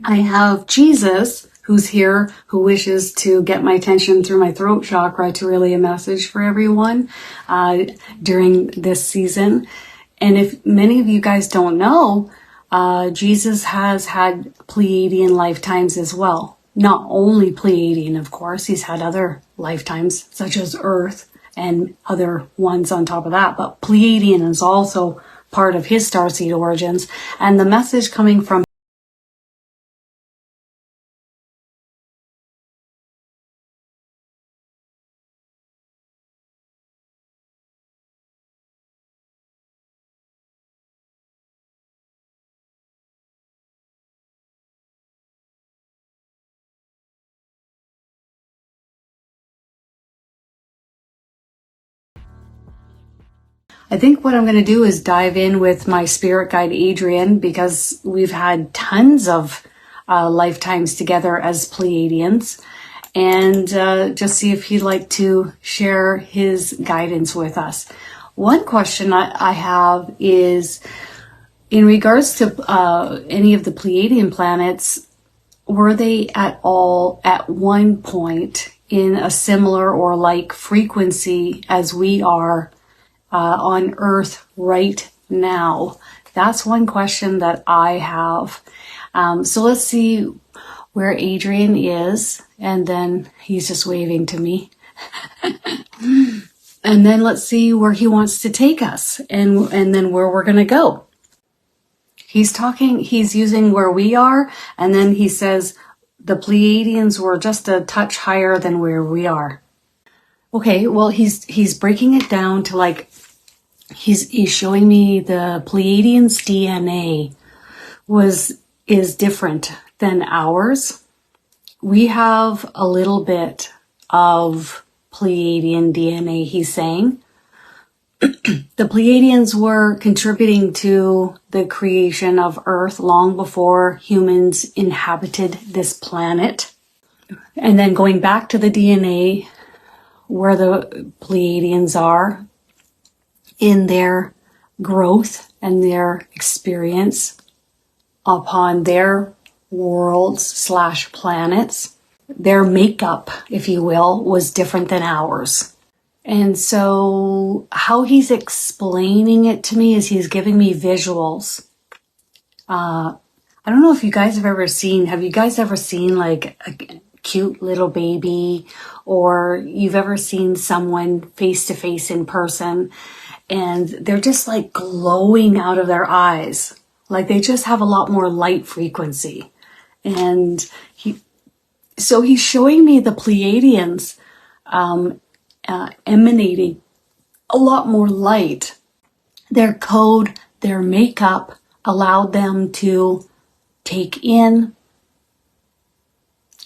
I have Jesus, who's here, who wishes to get my attention through my throat chakra to relay a message for everyone during this season. And if many of you guys don't know, Jesus has had Pleiadian lifetimes as well. Not only Pleiadian, of course, he's had other lifetimes, such as Earth and other ones on top of that, but Pleiadian is also part of his starseed origins. And the message coming from I think what I'm going to do is dive in with my spirit guide, Adrian, because we've had tons of lifetimes together as Pleiadians, and just see if he'd like to share his guidance with us. One question I have is in regards to any of the Pleiadian planets, were they at all at one point in a similar or like frequency as we are on Earth right now? That's one question that I have. So let's see where Adrian is, and then he's just waving to me. And then let's see where he wants to take us, and then where we're going to go. He's using where we are, and then he says the Pleiadians were just a touch higher than where we are. Okay, well, he's breaking it down to like, he's showing me the Pleiadians DNA is different than ours. We have a little bit of Pleiadian DNA, he's saying. The Pleiadians were contributing to the creation of Earth long before humans inhabited this planet. And then going back to the DNA, where the Pleiadians are in their growth and their experience upon their worlds / planets, their makeup, if you will, was different than ours. And so how he's explaining it to me is he's giving me visuals. I don't know if you guys have you guys ever seen like a cute little baby, or you've ever seen someone face to face in person and they're just like glowing out of their eyes. Like they just have a lot more light frequency. And he's showing me the Pleiadians, emanating a lot more light. Their code, their makeup allowed them to take in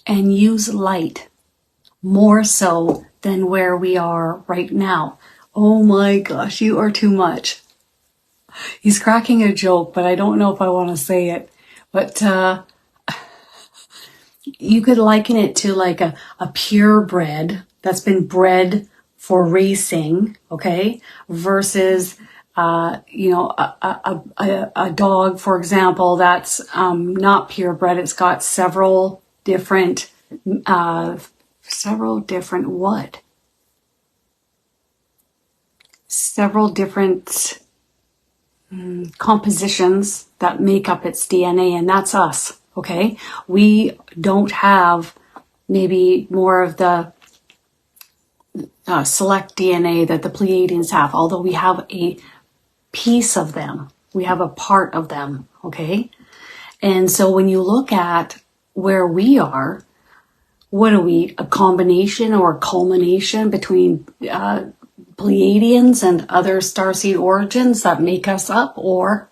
and use light more so than where we are right now. Oh my gosh, you are too much. He's cracking a joke, but I don't know if I want to say it. But you could liken it to like a purebred that's been bred for racing, okay, versus a dog, for example, that's not purebred. It's got several different compositions that make up its DNA, and that's us, okay? We don't have maybe more of the select DNA that the Pleiadians have, although we have a piece of them. We have a part of them, okay? And so when you look at where we are, what are we? A combination or a culmination between Pleiadians and other starseed origins that make us up, or?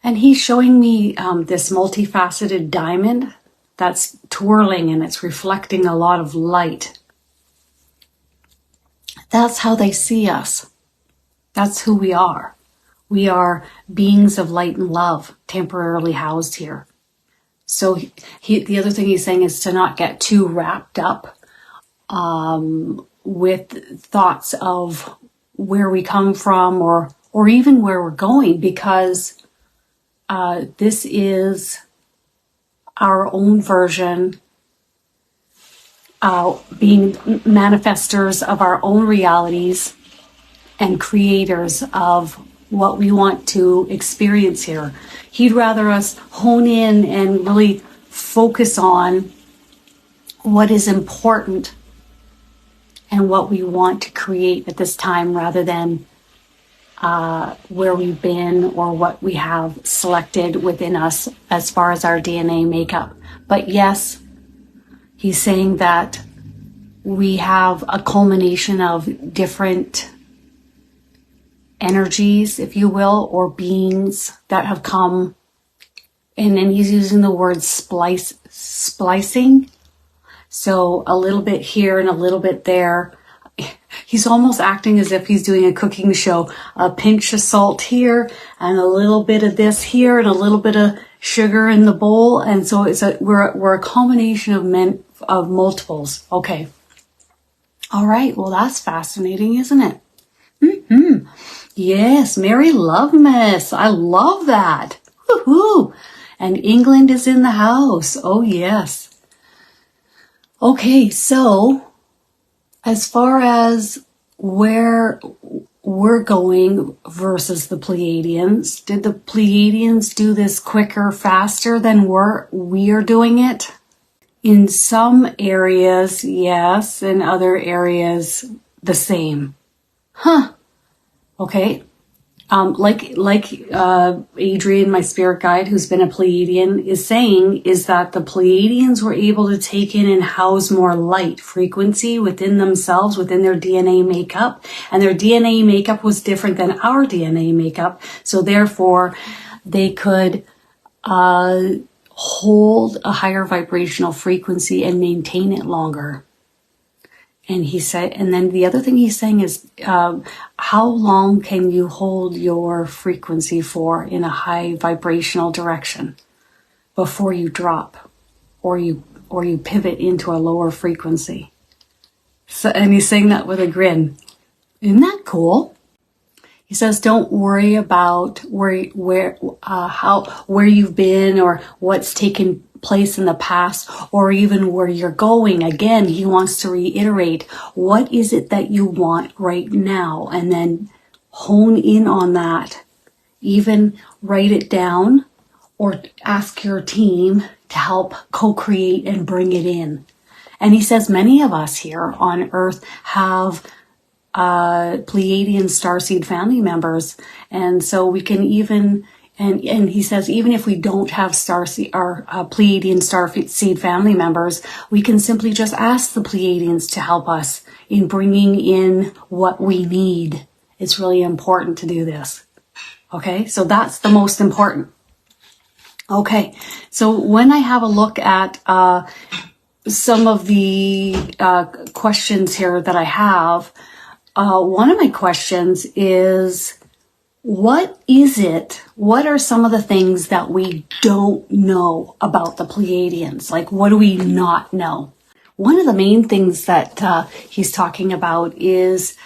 And he's showing me this multifaceted diamond that's twirling and it's reflecting a lot of light. That's how they see us. That's who we are. We are beings of light and love, temporarily housed here. So the other thing he's saying is to not get too wrapped up with thoughts of where we come from or even where we're going, because this is our own version, being manifestors of our own realities and creators of what we want to experience here. He'd rather us hone in and really focus on what is important and what we want to create at this time, rather than where we've been or what we have selected within us as far as our DNA makeup. But yes, he's saying that we have a culmination of different energies, if you will, or beings that have come, and then he's using the word splicing. So a little bit here and a little bit there. He's almost acting as if he's doing a cooking show. A pinch of salt here and a little bit of this here and a little bit of sugar in the bowl. And so we're a combination of multiples. Okay. All right. Well, that's fascinating, isn't it? Mm-hmm. Yes. Mary Lovemiss. I love that. Woohoo. And England is in the house. Oh, yes. Okay. So as far as where we're going versus the Pleiadians, did the Pleiadians do this quicker, faster than we are doing it? In some areas, yes. In other areas, the same. Huh. Okay. Like Adrian, my spirit guide, who's been a Pleiadian, is saying, is that the Pleiadians were able to take in and house more light frequency within themselves, within their DNA makeup, and their DNA makeup was different than our DNA makeup. So therefore, they could hold a higher vibrational frequency and maintain it longer. And he said, and then the other thing he's saying is, how long can you hold your frequency for in a high vibrational direction before you drop or you pivot into a lower frequency? So, and he's saying that with a grin. Isn't that cool? He says, don't worry about where you've been or what's taken place in the past or even where you're going. Again, he wants to reiterate, what is it that you want right now? And then hone in on that. Even write it down or ask your team to help co-create and bring it in. And he says many of us here on Earth have Pleiadian Starseed family members. And so we can even, and he says, even if we don't have Starseed or Pleiadian Starseed family members, we can simply just ask the Pleiadians to help us in bringing in what we need. It's really important to do this. Okay, so that's the most important. Okay, so when I have a look at some of the questions here that I have, one of my questions is, what are some of the things that we don't know about the Pleiadians? Like, what do we not know? One of the main things that he's talking about is,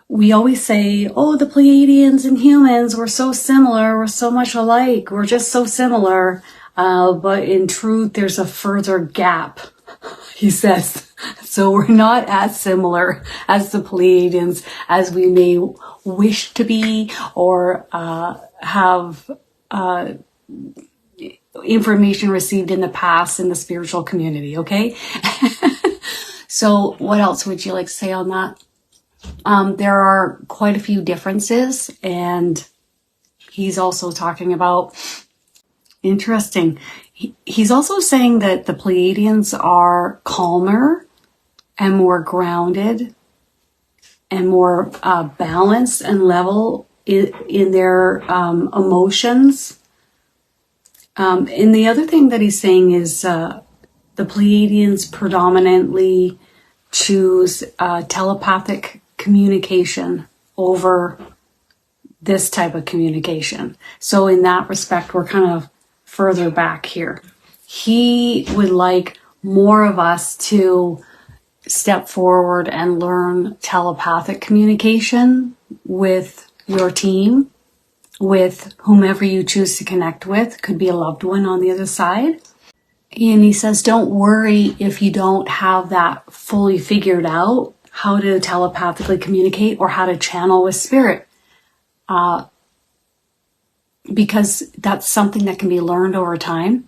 we always say, oh, the Pleiadians and humans, we're so similar, we're so much alike, we're just so similar. But in truth, there's a further gap, he says. So we're not as similar as the Pleiadians as we may wish to be or have information received in the past in the spiritual community, okay? So what else would you like to say on that? There are quite a few differences, and he's also talking about, interesting, he's also saying that the Pleiadians are calmer and more grounded and more balanced and level in their emotions. And the other thing that he's saying is the Pleiadians predominantly choose telepathic communication over this type of communication. So in that respect, we're kind of further back here. He would like more of us to step forward and learn telepathic communication with your team, with whomever you choose to connect with. Could be a loved one on the other side. And he says, don't worry if you don't have that fully figured out, how to telepathically communicate or how to channel with spirit. Because that's something that can be learned over time.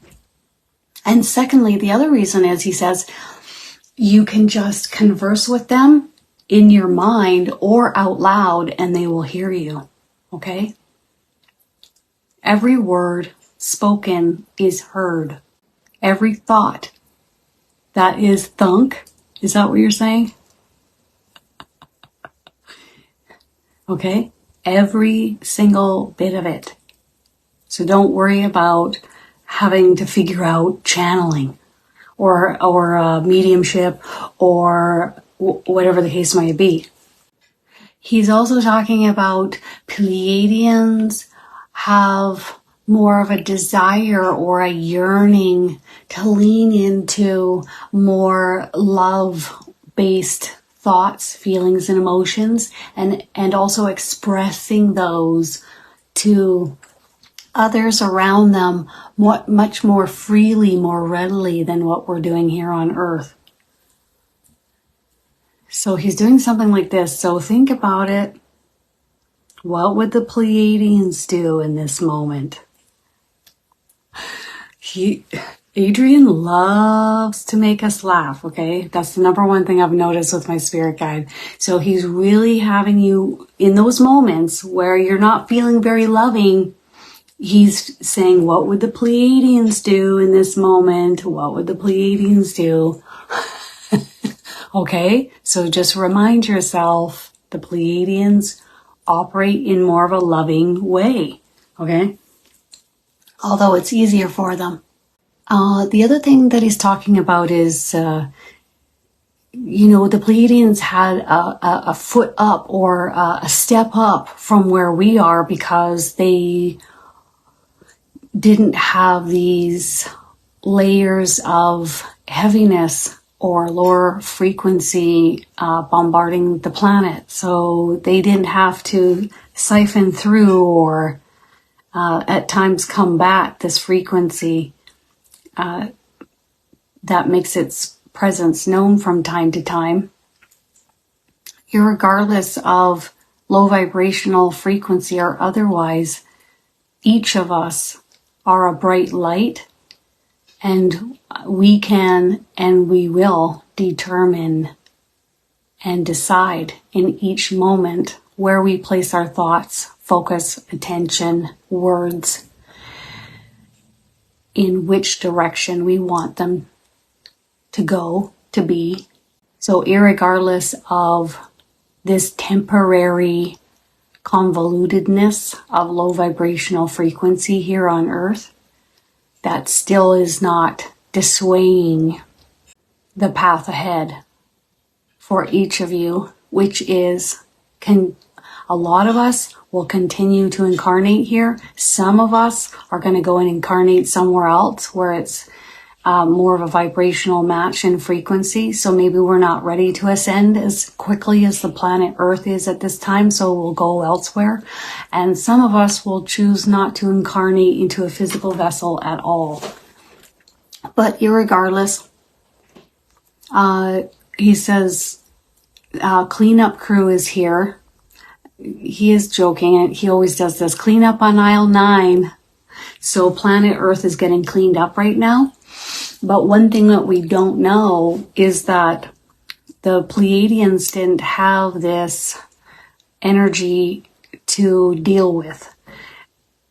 And secondly, the other reason is, he says, you can just converse with them in your mind or out loud and they will hear you. Okay? Every word spoken is heard. Every thought that is thunk. Is that what you're saying? Okay? Every single bit of it. So don't worry about having to figure out channeling or mediumship or whatever the case might be. He's also talking about Pleiadians have more of a desire or a yearning to lean into more love-based thoughts, feelings, and emotions, and also expressing those to others around them much more freely, more readily than what we're doing here on Earth. So he's doing something like this. So think about it. What would the Pleiadians do in this moment? Adrian loves to make us laugh, okay? That's the number one thing I've noticed with my spirit guide. So he's really having you, in those moments where you're not feeling very loving, he's saying, what would the Pleiadians do in this moment? What would the Pleiadians do? Okay, so just remind yourself, the Pleiadians operate in more of a loving way, okay? Although it's easier for them. The other thing that he's talking about is, the Pleiadians had a foot up or a step up from where we are because they didn't have these layers of heaviness or lower frequency bombarding the planet. So they didn't have to siphon through or at times combat this frequency that makes its presence known from time to time. Irregardless of low vibrational frequency or otherwise, each of us are a bright light, and we can and we will determine and decide in each moment where we place our thoughts, focus, attention, words, in which direction we want them to go, to be. So irregardless of this temporary convolutedness of low vibrational frequency here on Earth, that still is not dissuading the path ahead for each of you, which is, a lot of us will continue to incarnate here. Some of us are going to go and incarnate somewhere else where it's more of a vibrational match in frequency. So maybe we're not ready to ascend as quickly as the planet Earth is at this time, so we'll go elsewhere. And some of us will choose not to incarnate into a physical vessel at all. But irregardless, he says, cleanup crew is here. He is joking. He always does this. Cleanup on aisle 9. So planet Earth is getting cleaned up right now. But one thing that we don't know is that the Pleiadians didn't have this energy to deal with.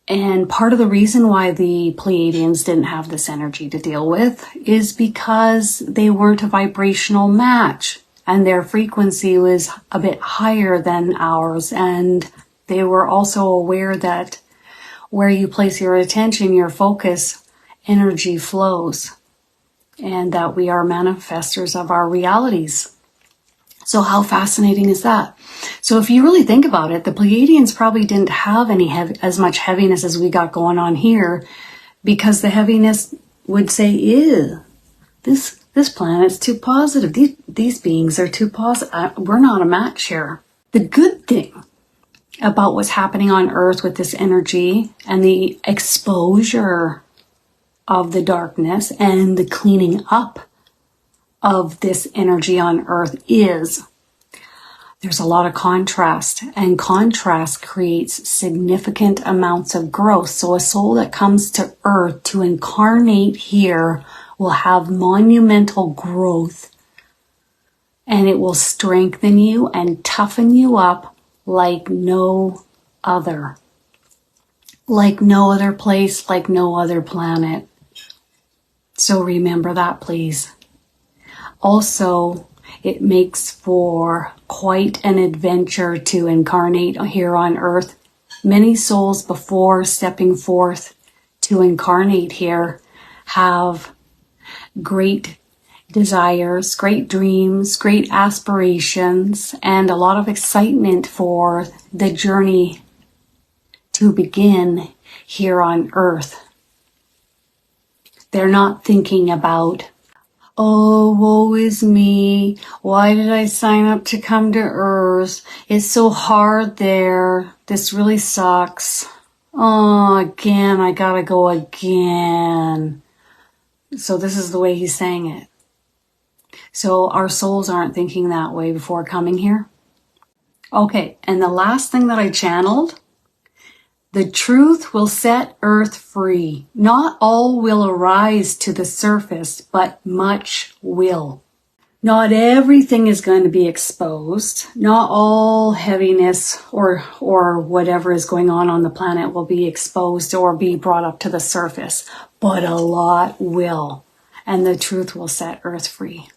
And part of the reason why the Pleiadians didn't have this energy to deal with is because they weren't a vibrational match. And their frequency was a bit higher than ours. And they were also aware that where you place your attention, your focus, energy flows. And that we are manifestors of our realities. So how fascinating is that? So if you really think about it, the Pleiadians probably didn't have as much heaviness as we got going on here, because the heaviness would say, ew, this planet's too positive. These beings are too positive. We're not a match here. The good thing about what's happening on Earth with this energy and the exposure of the darkness and the cleaning up of this energy on Earth is there's a lot of contrast, and contrast creates significant amounts of growth. So a soul that comes to Earth to incarnate here will have monumental growth, and it will strengthen you and toughen you up like no other. Like no other place, like no other planet. So remember that, please. Also, it makes for quite an adventure to incarnate here on Earth. Many souls before stepping forth to incarnate here have great desires, great dreams, great aspirations, and a lot of excitement for the journey to begin here on Earth. They're not thinking about, oh, woe is me. Why did I sign up to come to Earth? It's so hard there. This really sucks. Oh, again, I gotta go again. So this is the way he's saying it. So our souls aren't thinking that way before coming here. Okay, and the last thing that I channeled, the truth will set Earth free. Not all will arise to the surface, but much will. Not everything is going to be exposed. Not all heaviness or whatever is going on the planet will be exposed or be brought up to the surface, but a lot will. And the truth will set Earth free.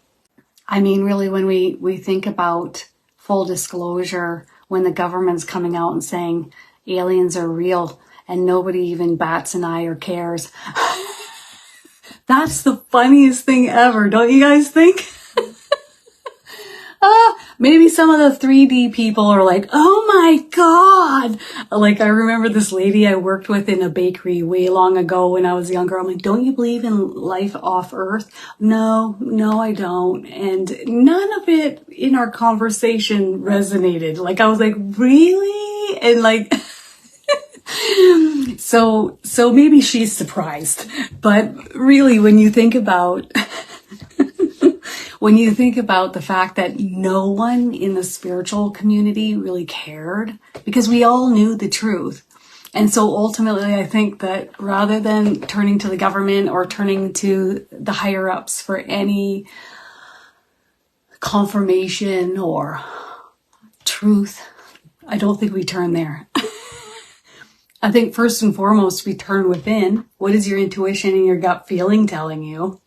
I mean, really, when we think about full disclosure, when the government's coming out and saying aliens are real and nobody even bats an eye or cares. That's the funniest thing ever, don't you guys think? Maybe some of the 3D people are like, oh my God. Like, I remember this lady I worked with in a bakery way long ago when I was younger. I'm like, don't you believe in life off Earth? No, I don't. And none of it in our conversation resonated. Like, I was like, really? And like, so maybe she's surprised. But really, when you think about the fact that no one in the spiritual community really cared, because we all knew the truth. And so ultimately, I think that rather than turning to the government or turning to the higher ups for any confirmation or truth, I don't think we turn there. I think first and foremost, we turn within. What is your intuition and your gut feeling telling you?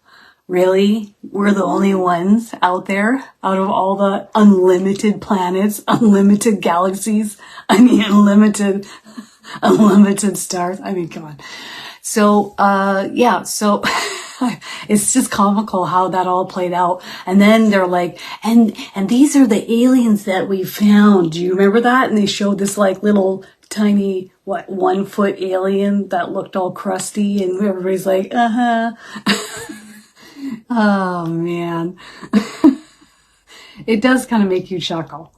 Really? We're the only ones out there, out of all the unlimited planets, unlimited galaxies, unlimited stars. I mean, come on. So, so it's just comical how that all played out. And then they're like, and these are the aliens that we found. Do you remember that? And they showed this like little tiny, 1 foot alien that looked all crusty, and everybody's like, Oh man. It does kind of make you chuckle.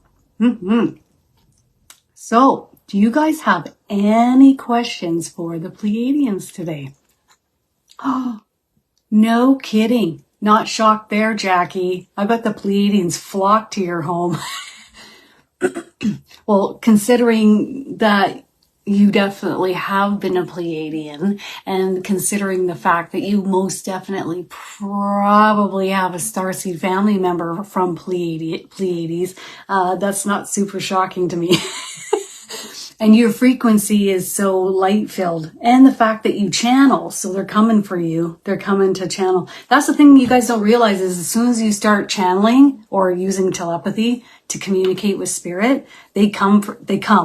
So, do you guys have any questions for the Pleiadians today? Oh, no kidding. Not shocked there, Jackie. I bet the Pleiadians flocked to your home. Well, considering that you definitely have been a Pleiadian, and considering the fact that you most definitely probably have a Starseed family member from Pleiades, that's not super shocking to me. And your frequency is so light-filled. And the fact that you channel, so they're coming for you. They're coming to channel. That's the thing you guys don't realize is as soon as you start channeling or using telepathy to communicate with spirit, they come.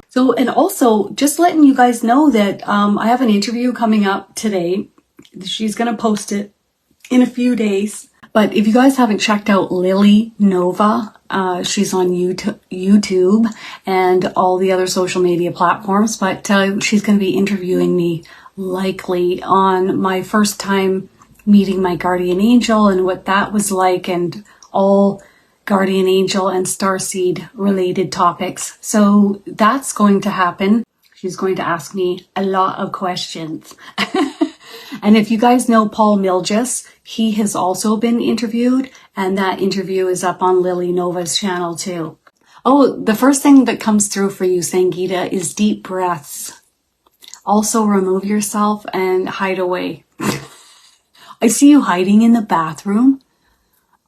So, and also, just letting you guys know that I have an interview coming up today. She's going to post it in a few days. But if you guys haven't checked out Lily Nova, she's on YouTube and all the other social media platforms. But she's going to be interviewing me likely on my first time meeting my guardian angel and what that was like, and all guardian angel and starseed related topics. So that's going to happen. She's going to ask me a lot of questions. And if you guys know Paul Milgis, he has also been interviewed, and that interview is up on Lily Nova's channel too. Oh, the first thing that comes through for you, Sangeeta, is deep breaths. Also remove yourself and hide away. I see you hiding in the bathroom,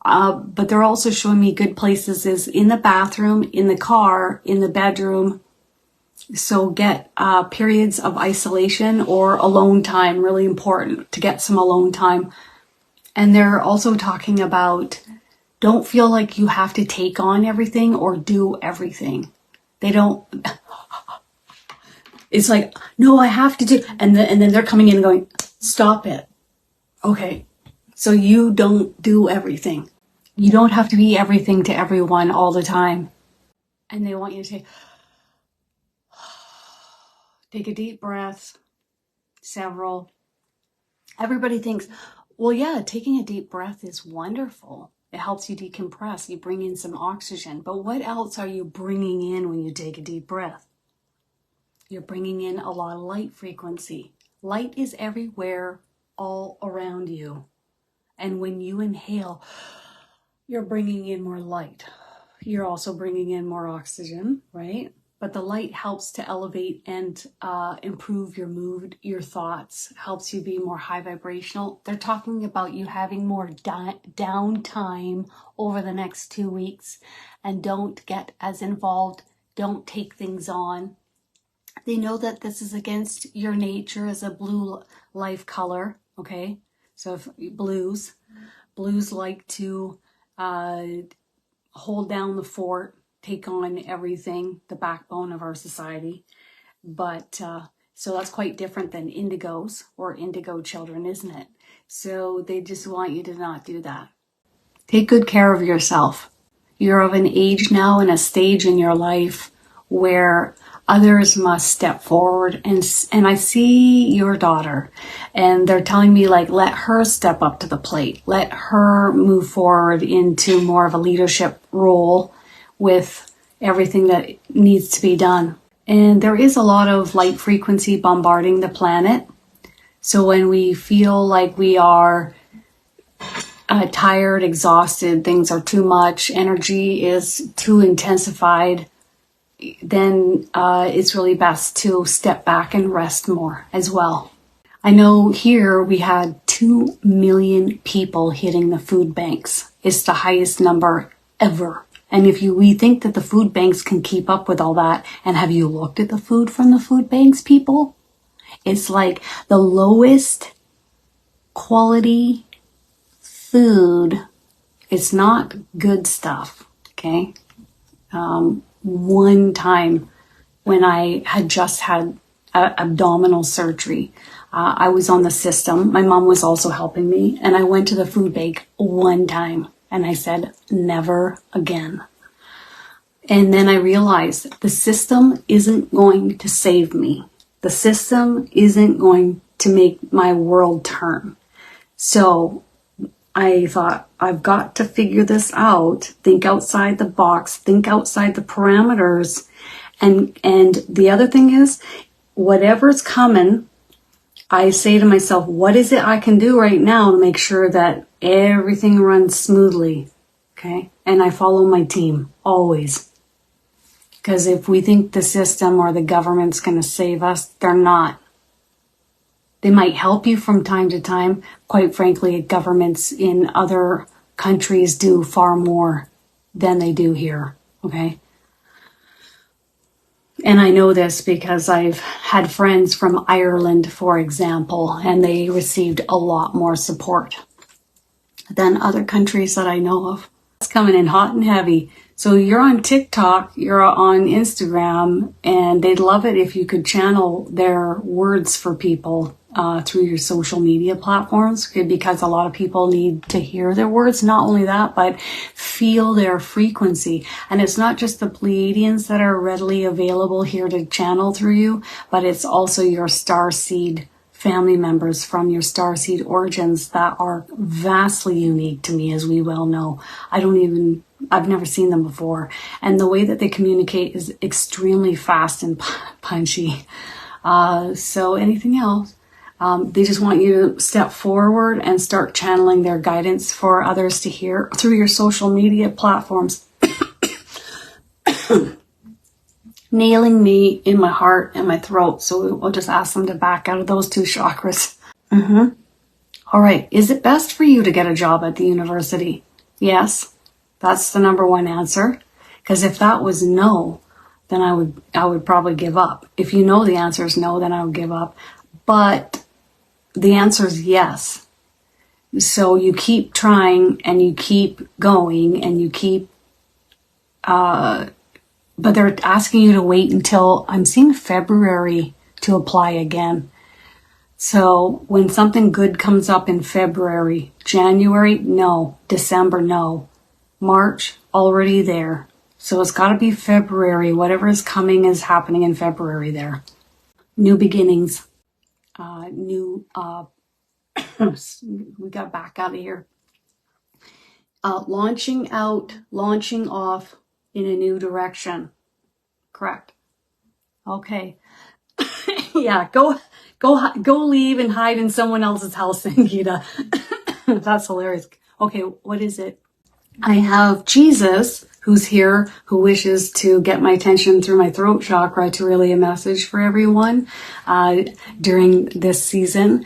but they're also showing me good places is in the bathroom, in the car, in the bedroom. So get periods of isolation or alone time, really important to get some alone time. And they're also talking about don't feel like you have to take on everything or do everything. They don't, it's like, no, I have to do, and then they're coming in and going, stop it. Okay, so you don't do everything. You don't have to be everything to everyone all the time. And they want you to take a deep breath, several. Everybody thinks, well, yeah, taking a deep breath is wonderful. It helps you decompress. You bring in some oxygen. But what else are you bringing in when you take a deep breath? You're bringing in a lot of light frequency. Light is everywhere, all around you. And when you inhale, you're bringing in more light. You're also bringing in more oxygen, right? But the light helps to elevate and improve your mood, your thoughts, helps you be more high vibrational. They're talking about you having more downtime over the next 2 weeks, and don't get as involved. Don't take things on. They know that this is against your nature as a blue life color, okay? So if blues like to hold down the fort, take on everything, the backbone of our society. But so that's quite different than indigos or indigo children, isn't it? So they just want you to not do that. Take good care of yourself. You're of an age now and a stage in your life where others must step forward, and I see your daughter, and they're telling me, like, let her step up to the plate. Let her move forward into more of a leadership role with everything that needs to be done. And there is a lot of light frequency bombarding the planet. So when we feel like we are tired, exhausted, things are too much, energy is too intensified, then it's really best to step back and rest more as well. I know here we had 2 million people hitting the food banks. It's the highest number ever. And if we think that the food banks can keep up with all that, and have you looked at the food from the food banks, people? It's like the lowest quality food. It's not good stuff, okay? One time when I had just had abdominal surgery, I was on the system. My mom was also helping me, and I went to the food bank one time, and I said, never again. And then I realized the system isn't going to save me. The system isn't going to make my world turn. So I thought, I've got to figure this out, think outside the box, think outside the parameters. And the other thing is, whatever's coming, I say to myself, what is it I can do right now to make sure that everything runs smoothly? Okay. And I follow my team always. Because if we think the system or the government's going to save us, they're not. They might help you from time to time. Quite frankly, governments in other countries do far more than they do here, okay? And I know this because I've had friends from Ireland, for example, and they received a lot more support than other countries that I know of. It's coming in hot and heavy. So you're on TikTok, you're on Instagram, and they'd love it if you could channel their words for people through your social media platforms, because a lot of people need to hear their words. Not only that, but feel their frequency. And it's not just the Pleiadians that are readily available here to channel through you, but it's also your Starseed family members from your Starseed origins that are vastly unique to me, as we well know. I've never seen them before. And the way that they communicate is extremely fast and punchy. So anything else? They just want you to step forward and start channeling their guidance for others to hear through your social media platforms. Nailing me in my heart and my throat. So we'll just ask them to back out of those two chakras. All right. Is it best for you to get a job at the university? Yes. That's the number one answer. Because if that was no, then I would probably give up. If you know the answer is no, then I would give up. But the answer is yes. So you keep trying and you keep going and you keep, but they're asking you to wait until, I'm seeing February to apply again. So when something good comes up in February, January, no. December, no. March, already there. So it's got to be February. Whatever is coming is happening in February there. New beginnings. We got back out of here. Launching off in a new direction. Correct. Okay. Yeah, go leave and hide in someone else's house, Gita. That's hilarious. Okay, what is it? I have Jesus, who's here, who wishes to get my attention through my throat chakra to relay a message for everyone during this season.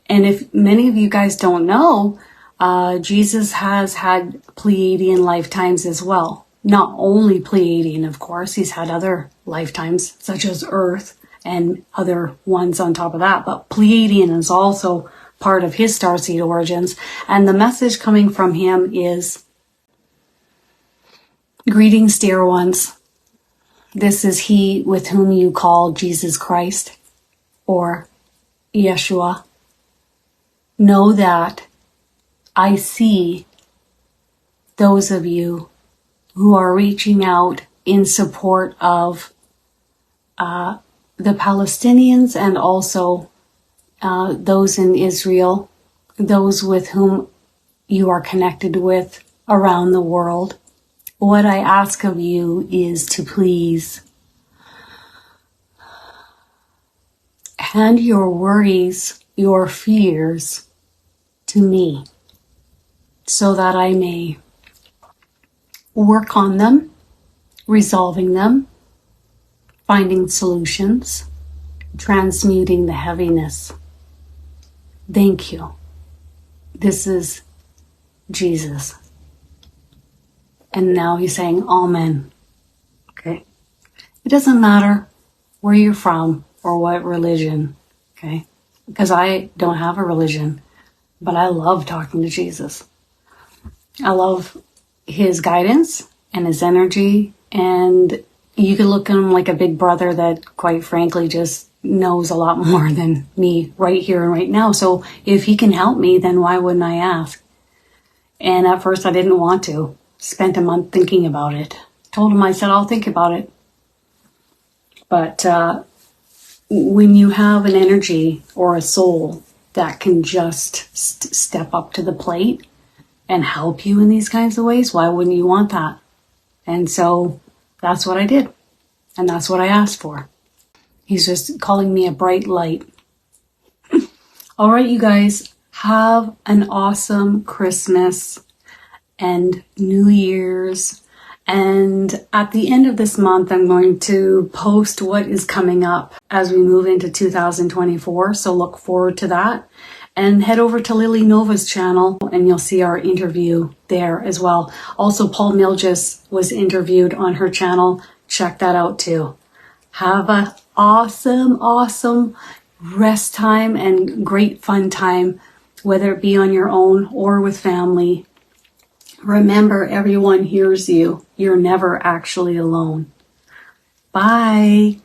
And if many of you guys don't know, Jesus has had Pleiadian lifetimes as well. Not only Pleiadian, of course, he's had other lifetimes, such as Earth and other ones on top of that. But Pleiadian is also part of his starseed origins. And the message coming from him is, greetings, dear ones. This is he with whom you call Jesus Christ or Yeshua. Know that I see those of you who are reaching out in support of the Palestinians and also those in Israel, those with whom you are connected with around the world. What I ask of you is to please hand your worries, your fears to me so that I may work on them, resolving them, finding solutions, transmuting the heaviness. Thank you. This is Jesus. And now he's saying, Amen. Okay. It doesn't matter where you're from or what religion. Okay. Because I don't have a religion, but I love talking to Jesus. I love his guidance and his energy, and you can look at him like a big brother that quite frankly just knows a lot more than me right here and right now. So if he can help me, then why wouldn't I ask? And at first I didn't want to. Spent a month thinking about it. Told him, I said, I'll think about it. But when you have an energy or a soul that can just step up to the plate and help you in these kinds of ways, why wouldn't you want that? And so that's what I did. And that's what I asked for. He's just calling me a bright light. All right, you guys, have an awesome Christmas and New Year's. And at the end of this month, I'm going to post what is coming up as we move into 2024. So look forward to that. And head over to Lily Nova's channel and you'll see our interview there as well. Also, Paul Milgis was interviewed on her channel. Check that out too. Have a awesome rest time and great fun time, whether it be on your own or with family. Remember, everyone hears you. You're never actually alone. Bye.